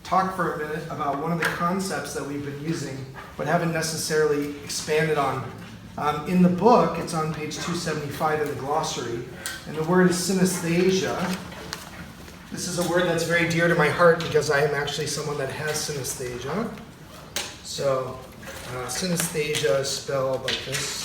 talk for a minute about one of the concepts that we've been using, but haven't necessarily expanded on. In the book, it's on page 275 in the glossary, and the word is synesthesia. This is a word that's very dear to my heart because I am actually someone that has synesthesia. So, synesthesia is spelled like this.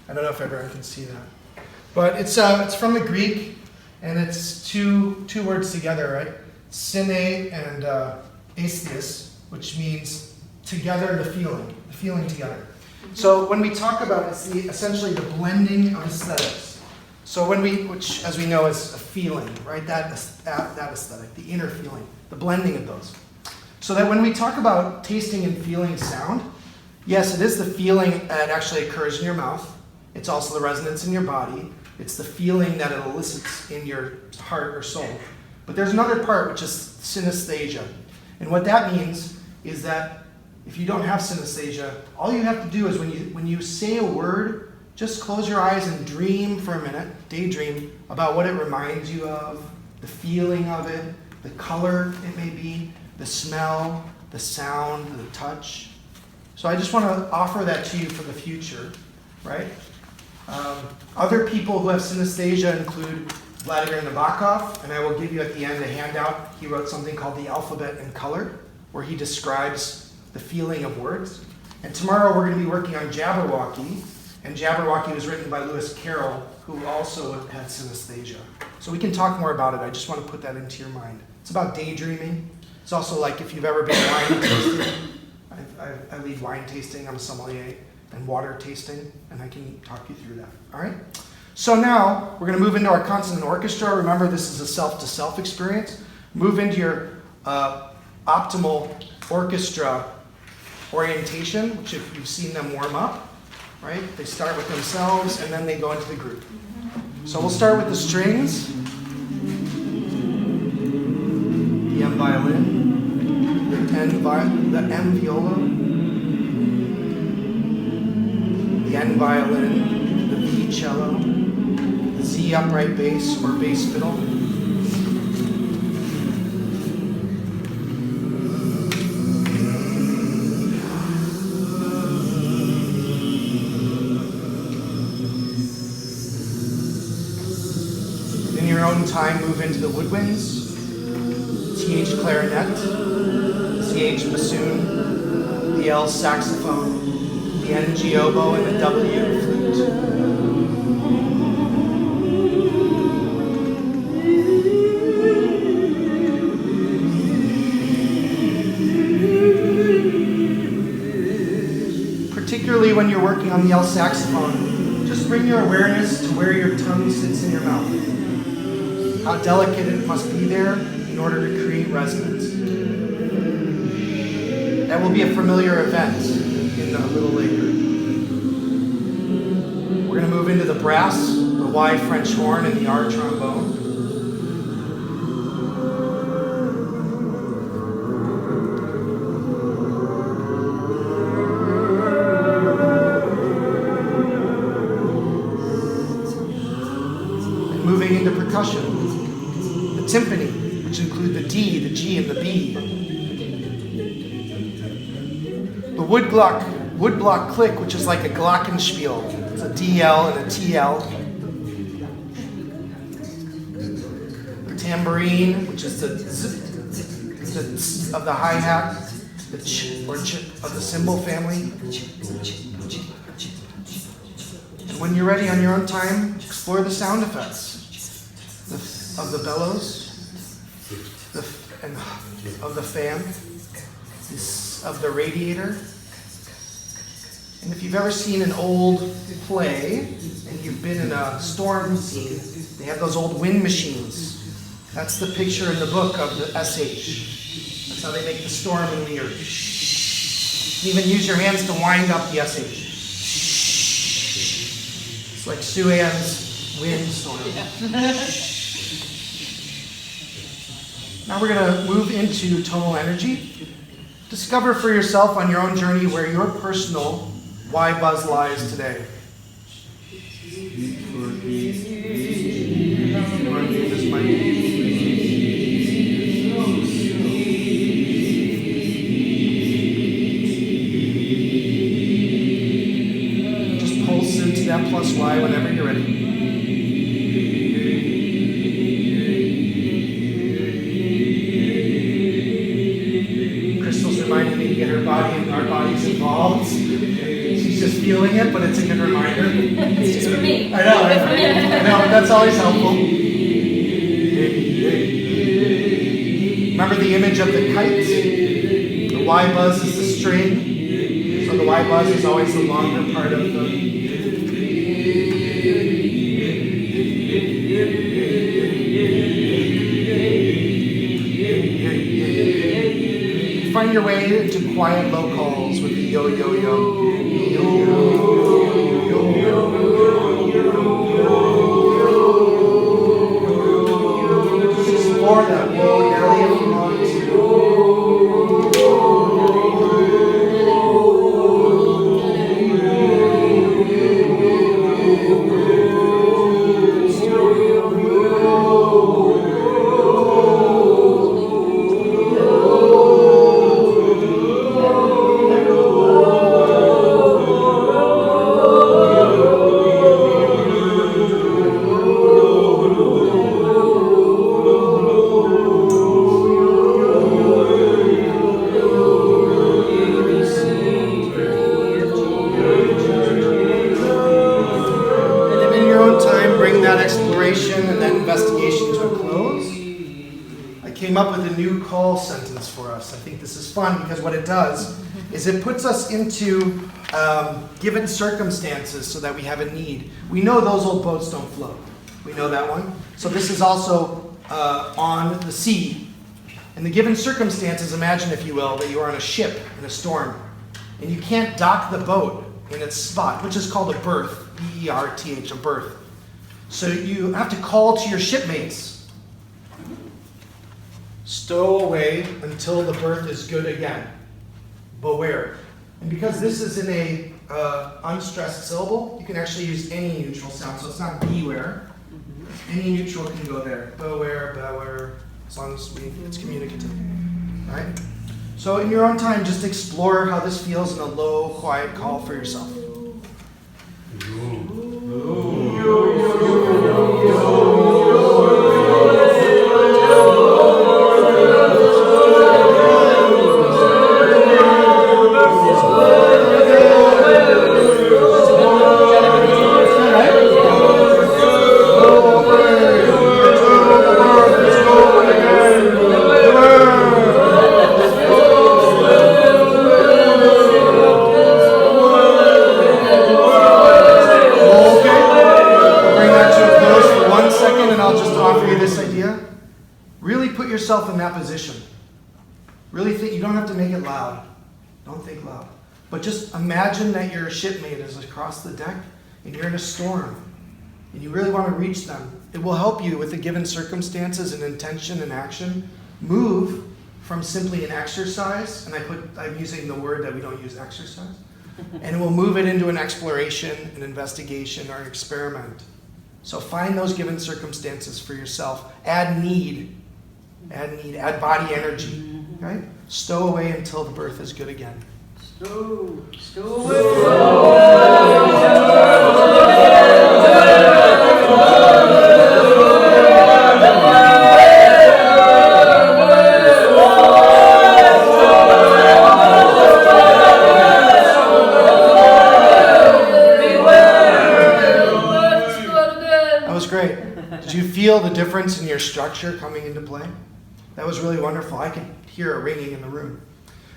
I don't know if everyone can see that. But it's from the Greek, and it's two words together, right? Syne and aestheus, which means together, the feeling together. So when we talk about it, it's essentially the blending of aesthetics. So which as we know is a feeling, right? That aesthetic, the inner feeling, the blending of those. So that when we talk about tasting and feeling sound, yes, it is the feeling that actually occurs in your mouth. It's also the resonance in your body. It's the feeling that it elicits in your heart or soul. But there's another part, which is synesthesia. And what that means is that if you don't have synesthesia, all you have to do is when you say a word, just close your eyes and dream for a minute, daydream about what it reminds you of, the feeling of it, the color it may be, the smell, the sound, the touch. So I just want to offer that to you for the future, right? Other people who have synesthesia include Vladimir Nabokov, and I will give you at the end a handout. He wrote something called The Alphabet in Color, where he describes the feeling of words. And tomorrow we're going to be working on Jabberwocky, and Jabberwocky was written by Lewis Carroll, who also had synesthesia. So we can talk more about it. I just want to put that into your mind. It's about daydreaming. It's also like if you've ever been wine tasting. I lead wine tasting. I'm a sommelier. And water tasting, and I can talk you through that. All right? So now we're going to move into our consonant orchestra. Remember, this is a self-to-self experience. Move into your optimal orchestra orientation, which if you've seen them warm up, right? They start with themselves, and then they go into the group. So we'll start with the strings. The M violin, the M viola, the N violin, the V cello, the Z upright bass or bass fiddle, in your own time, move into the woodwinds, TH clarinet, CH bassoon, the L saxophone, the N oboe, and the W flute. Particularly when you're working on the L saxophone, just bring your awareness to where your tongue sits in your mouth. How delicate it must be there in order to create resonance. That will be a familiar event a little later. We're going to move into the brass, the Y French horn, and the R trombone. And moving into percussion, the timpani, which include the D, the G, and the B. The woodblock click, which is like a glockenspiel. It's a DL and a TL. The tambourine, which is the z of the hi-hat, the ch or ch of the cymbal family. And when you're ready on your own time, explore the sound effects of the bellows, and of the fan, of the radiator. And if you've ever seen an old play and you've been in a storm scene, they have those old wind machines. That's the picture in the book of the SH. That's how they make the storm in the earth. You can even use your hands to wind up the SH. It's like Sue-Ann's wind storm. Now we're going to move into tonal energy. discover for yourself on your own journey where your personal why buzz lies today. Just pulse into that plus Y whenever you're ready. Crystal's reminding me to get her body and our bodies involved. She's just feeling it, but it's a good reminder. It's just for me. I know, but that's always helpful. Remember the image of the kite? The Y buzz is the string, so the Y buzz is always the longer part of the. Find your way into quiet low calls with the yo yo yo. Just explore that willy-nilly if you want to. Up with a new call sentence for us. I think this is fun because what it does is it puts us into given circumstances so that we have a need. We know those old boats don't float. We know that one. So this is also on the sea. In the given circumstances, imagine, if you will, that you are on a ship in a storm and you can't dock the boat in its spot, which is called a berth, B-E-R-T-H, a berth. So you have to call to your shipmates. Stow away until the berth is good again. Beware. And because this is in a unstressed syllable, you can actually use any neutral sound. So it's not beware. Any neutral can go there. Beware, beware, as long as it's communicative. Right? So in your own time, just explore how this feels in a low, quiet call for yourself. In that position. Really think, you don't have to make it loud. Don't think loud. But just imagine that your shipmate is across the deck and you're in a storm and you really want to reach them. It will help you with the given circumstances and intention and action move from simply an exercise, and I'm using the word that we don't use, exercise, and it will move it into an exploration, an investigation, or an experiment. So find those given circumstances for yourself. Add need. Add body energy, right? Stow away until the berth is good again. Stow That was great. Did you feel the difference in your structure coming into play? That was really wonderful. I could hear a ringing in the room.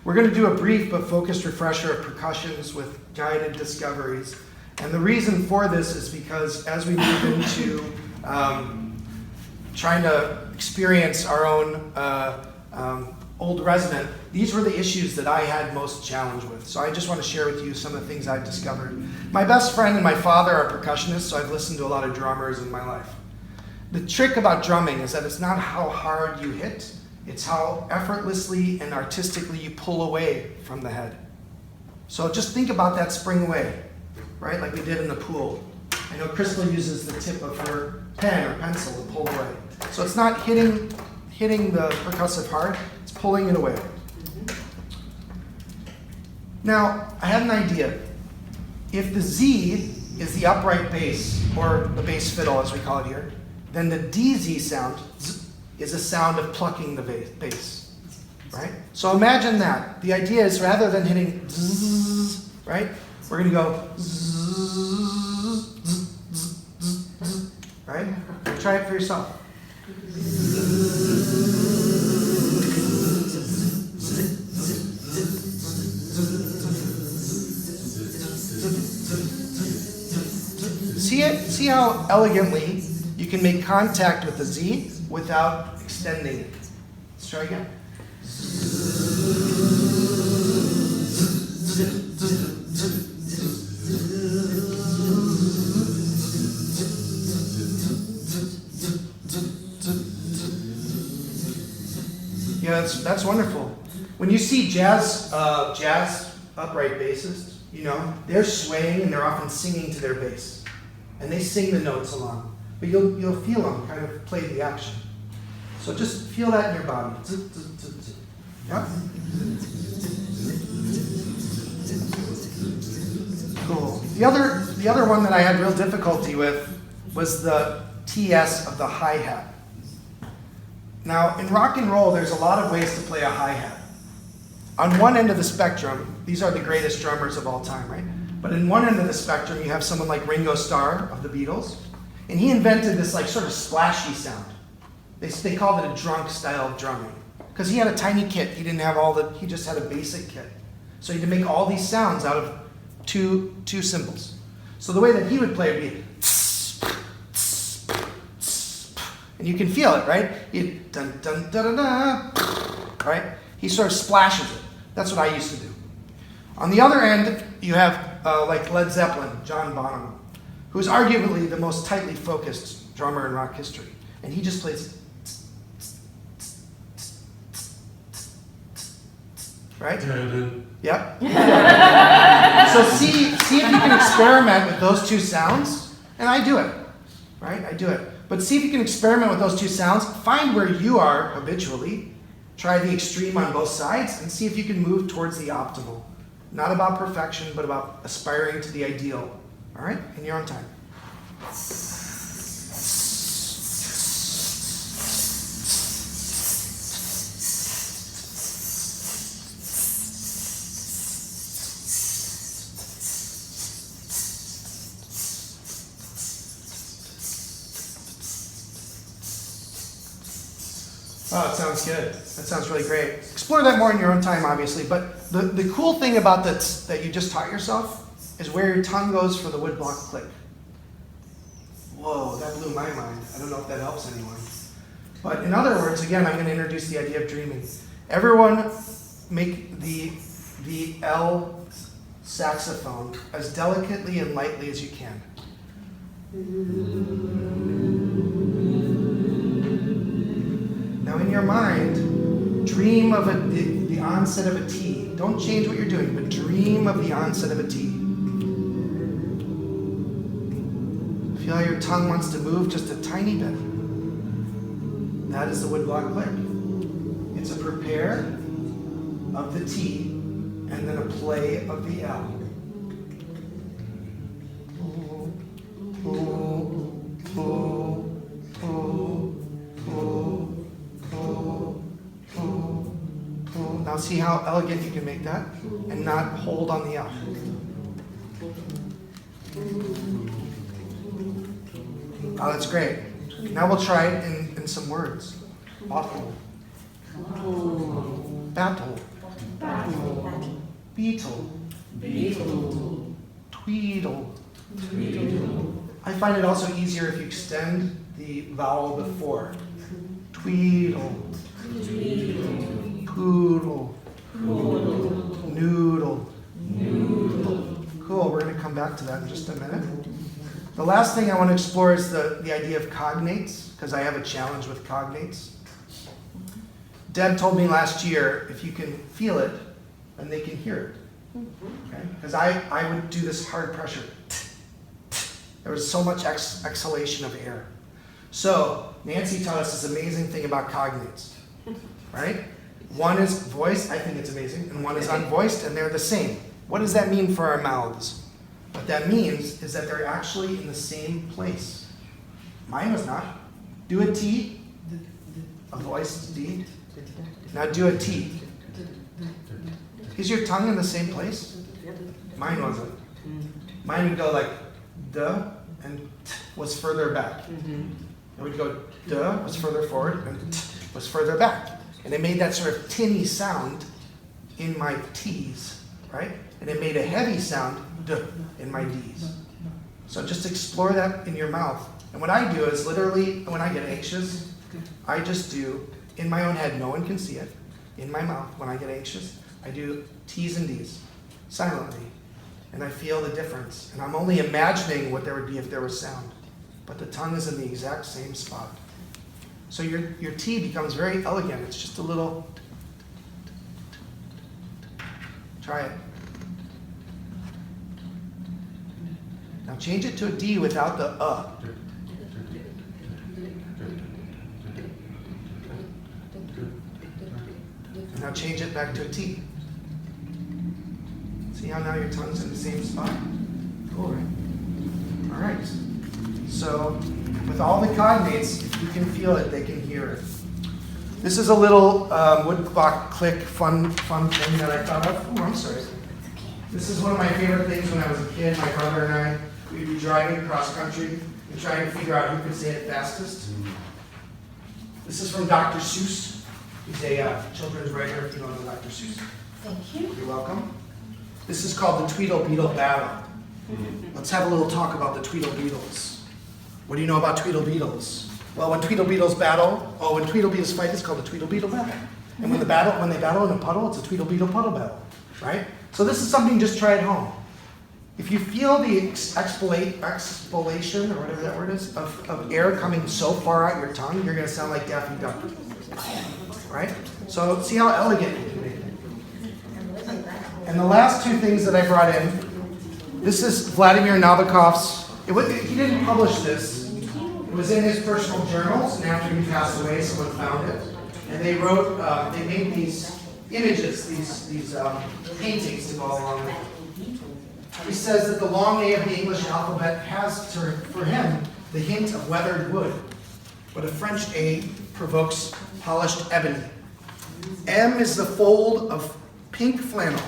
We're going to do a brief but focused refresher of percussions with guided discoveries. And the reason for this is because as we move into trying to experience our own old resident, these were the issues that I had most challenge with. So I just want to share with you some of the things I've discovered. My best friend and my father are percussionists, so I've listened to a lot of drummers in my life. The trick about drumming is that it's not how hard you hit, It's how effortlessly and artistically you pull away from the head. So just think about that spring away, right? Like we did in the pool. I know Crystal uses the tip of her pen or pencil to pull away. So it's not hitting the percussive hard, it's pulling it away. Now, I had an idea. If the Z is the upright bass, or the bass fiddle as we call it here, then the DZ sound is a sound of plucking the bass, right? So imagine that. The idea is rather than hitting zzz, right, we're going to go zzz, zzz, zzz, zzz, right? Try it for yourself. See how elegantly you can make contact with the Z without extending it. Let's try again. Yeah, that's wonderful. When you see jazz upright bassists, you know, they're swaying and they're often singing to their bass. And they sing the notes along. But you'll feel them kind of play the action. So just feel that in your body. Yeah? Cool. The other one that I had real difficulty with was the TS of the hi-hat. Now, in rock and roll, there's a lot of ways to play a hi-hat. On one end of the spectrum, these are the greatest drummers of all time, right? But in one end of the spectrum, you have someone like Ringo Starr of the Beatles, and he invented this like sort of splashy sound. They called it a drunk style of drumming because he had a tiny kit. He didn't have he just had a basic kit. So he had to make all these sounds out of two cymbals. So the way that he would play would be, and you can feel it, right? Dun dun da da da, right? He sort of splashes it. That's what I used to do. On the other end, you have like Led Zeppelin, John Bonham, who's arguably the most tightly focused drummer in rock history. And he just plays, right? Yep. So see if you can experiment with those two sounds, and I do it, right? I do it. But see if you can experiment with those two sounds, find where you are habitually, try the extreme on both sides, and see if you can move towards the optimal. Not about perfection, but about aspiring to the ideal. All right? In your own time. Oh, it sounds good. That sounds really great. Explore that more in your own time, obviously. But the cool thing about that you just taught yourself is where your tongue goes for the woodblock click. Whoa, that blew my mind. I don't know if that helps anyone. But in other words, again, I'm going to introduce the idea of dreaming. Everyone make the L saxophone as delicately and lightly as you can. Now in your mind, dream of the onset of a T. Don't change what you're doing, but dream of the onset of a T. Feel how your tongue wants to move just a tiny bit. That is the woodblock click. It's a prepare of the T and then a play of the L. Now see how elegant you can make that and not hold on the L. Oh, that's great. Now we'll try it in some words. Bottle. Battle. Beetle. Tweedle. I find it also easier if you extend the vowel before. Tweedle. Poodle. Noodle. Cool, we're going to come back to that in just a minute. The last thing I want to explore is the idea of cognates, because I have a challenge with cognates. Deb told me last year, if you can feel it, then they can hear it. Okay? Because I would do this hard pressure. There was so much exhalation of air. So Nancy taught us this amazing thing about cognates, right? One is voiced, I think it's amazing, and one is unvoiced, and they're the same. What does that mean for our mouths? What that means is that they're actually in the same place. Mine was not. Do a T, a voiced D. Now do a T. Is your tongue in the same place? Mine wasn't. Mine would go like duh, and t was further back. It would go duh, was further forward, and t was further back. And it made that sort of tinny sound in my T's, right? And it made a heavy sound duh in my D's. So just explore that in your mouth. And what I do is literally, when I get anxious, I just do, in my own head, no one can see it, in my mouth, when I get anxious, I do T's and D's, silently. And I feel the difference. And I'm only imagining what there would be if there was sound. But the tongue is in the exact same spot. So your T becomes very elegant. It's just a little, try it. Now change it to a D without the Now change it back to a T. See how now your tongue's in the same spot? Cool, right? All right. So with all the cognates, if you can feel it, they can hear it. This is a little woodblock click fun thing that I thought of. Oh, I'm sorry. This is one of my favorite things when I was a kid. My brother and I, we'd be driving cross country and trying to figure out who could say it fastest. This is from Dr. Seuss. He's a children's writer, if you don't know Dr. Seuss. Thank you. You're welcome. This is called the Tweedle-Beetle Battle. Let's have a little talk about the Tweedle-Beetles. What do you know about Tweedle-Beetles? Well, when Tweedle-Beetles when Tweedle-Beetles fight, it's called the Tweedle-Beetle Battle. And when they battle in a puddle, it's a Tweedle-Beetle Puddle Battle, right? So this is something, just try at home. If you feel the exhalation, or whatever that word is, of air coming so far out your tongue, you're going to sound like Daffy Duck, right? So see how elegant you can make it. And the last two things that I brought in, this is Vladimir Nabokov's, he didn't publish this, it was in his personal journals, and after he passed away, someone found it. And they wrote, they made these images, these paintings to go along with it. He says that the long A of the English alphabet has, for him, the hint of weathered wood, but a French A provokes polished ebony. M is the fold of pink flannel,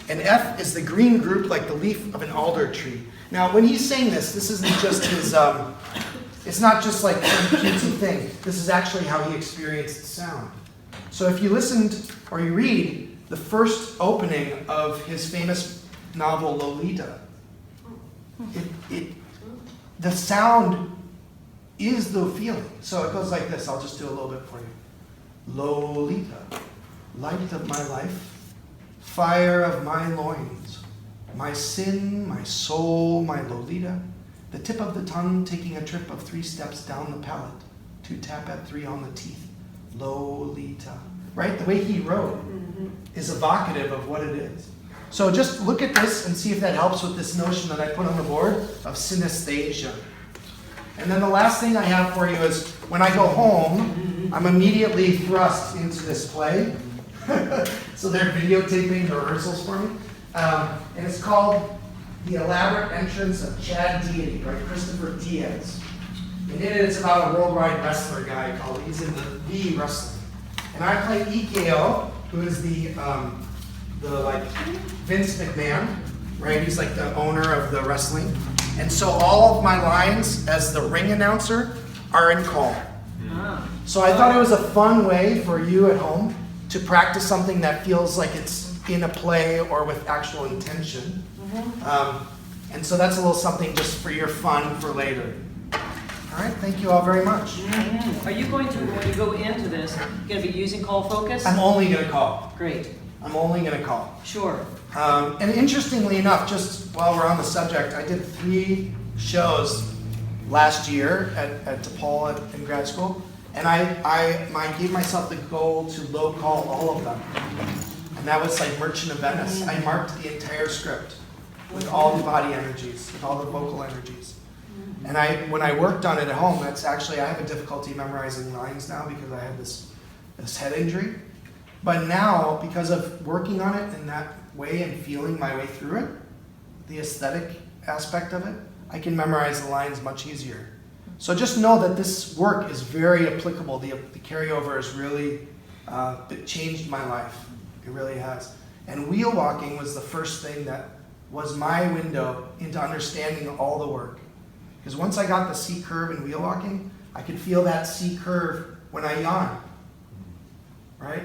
and F is the green group like the leaf of an alder tree. Now, when he's saying this isn't just his, it's not just like some cutesy thing. This is actually how he experienced sound. So if you listened or you read the first opening of his famous novel Lolita, the sound is the feeling. So it goes like this. I'll just do a little bit for you. Lolita, light of my life, fire of my loins, my sin, my soul, my Lolita, the tip of the tongue taking a trip of 3 steps down the palate, 2 tap at 3 on the teeth. Lolita. Right? The way he wrote is evocative of what it is. So just look at this and see if that helps with this notion that I put on the board of synesthesia. And then the last thing I have for you is when I go home, I'm immediately thrust into this play. So they're videotaping the rehearsals for me. And it's called The Elaborate Entrance of Chad Deity by Christopher Diaz. And in it, it's about a worldwide wrestler guy called, he's in the wrestling. And I play EKO, who is the like Vince McMahon, right? He's like the owner of the wrestling. And so all of my lines as the ring announcer are in call. So I thought it was a fun way for you at home to practice something that feels like it's in a play or with actual intention. And so that's a little something just for your fun for later. All right, thank you all very much. Are you going to, when you go into this, going to be using call focus? I'm only going to call. Great. I'm only going to call. Sure. And interestingly enough, just while we're on the subject, I did 3 shows last year at DePaul in grad school, And I gave myself the goal to low call all of them. And that was like Merchant of Venice. I marked the entire script with all the body energies, with all the vocal energies. And when I worked on it at home, that's actually, I have a difficulty memorizing lines now because I have this head injury. But now, because of working on it in that way and feeling my way through it, the aesthetic aspect of it, I can memorize the lines much easier. So just know that this work is very applicable. The carryover has really it changed my life. It really has. And wheel walking was the first thing that was my window into understanding all the work. Because once I got the C curve in wheel walking, I could feel that C curve when I yawn. Right?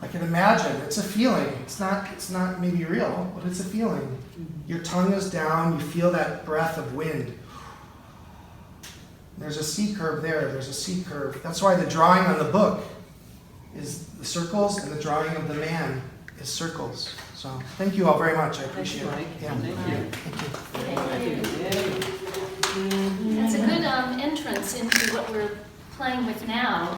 I can imagine. It's a feeling. It's not maybe real, but it's a feeling. Your tongue is down. You feel that breath of wind. There's a C curve there. There's a C curve. That's why the drawing on the book is the circles, and the drawing of the man is circles. So thank you all very much. I appreciate it. Yeah. Thank you. That's a good entrance into what we're playing with now.